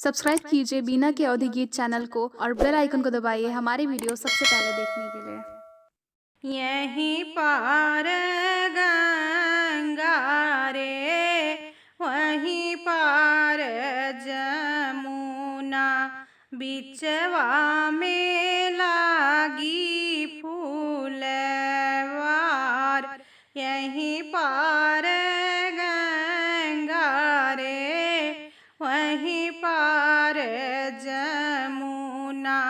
Subscribe कीजिए बीना के अवधि गीत चैनल को और बेल आइकन को दबाइए हमारी वीडियो सबसे पहले देखने के लिए। यहीं पार गंगा रे वहीं पार जमुना बिचवा में लागी फूलवार। यहीं पार गंगा रे वहीं पार जमुना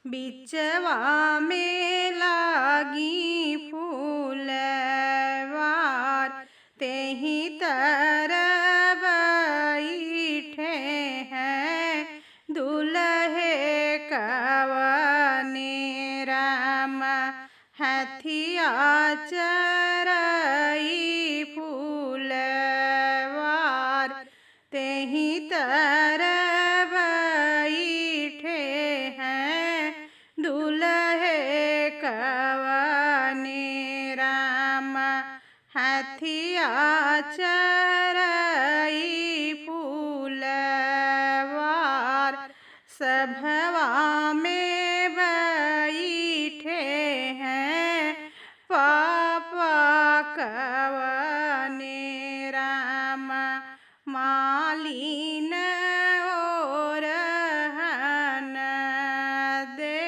बिचवा में लागी फूलवार। तेहि तरह बैठे हैं दुल्हे कवने राम हथिया चरई फूलवार। तेहि तरह बैठे हैं दुल्हे कवने राम हथिया चरई फूलवार। सभवा में बैठे हैं पापा कवने राम मालिन और हन दे।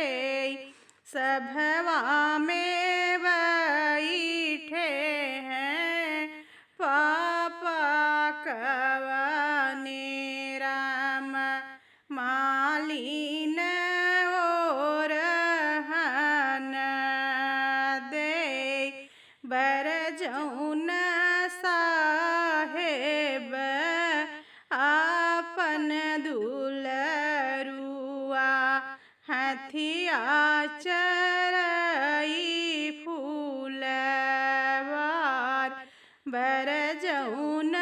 सभवा में बैठे हैं पापा कवने राम मालिन और हन दे। बरजौन साहेब आपन दुलरुआ हथिया चरई फूलवार। बरजौन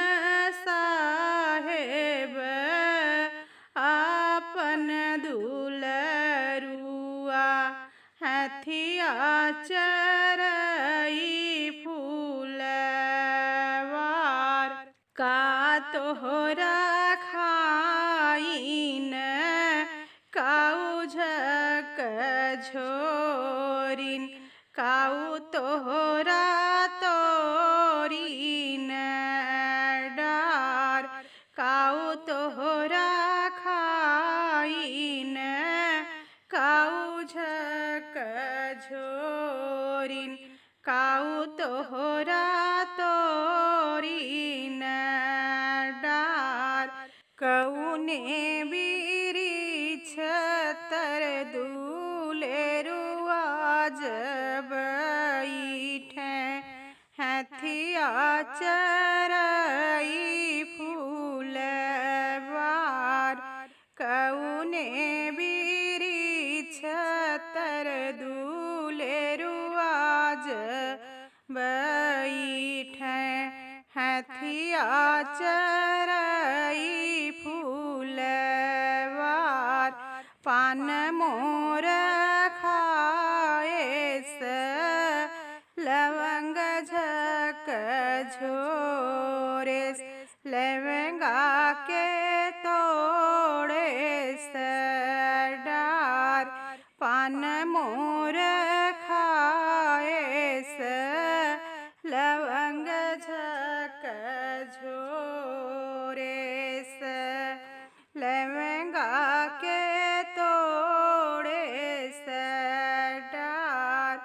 साहेब आपन दुलरुआ हथिया चरई फूलवार। का तोहरा खाइन काऊ झक झोरिन काऊ तोहरा तोरिन डार। काऊ तोहरा खाइन काऊ झक झोरिन काऊ तोहरा तोरिन डार। कौने बिरिछ तर दुलेरुआ जब बैठे हथिया चरई फूलवार। कौने बिरिछ तर दुलेरुआ जब बैठे हथिया चरई फूलवार। पान मोर खाए से लवंग झक झोरे लवंगा के तोड़े से डार। पान मोर खाए से लवंग झक झोरे से लवंगा के तोड़े से डार।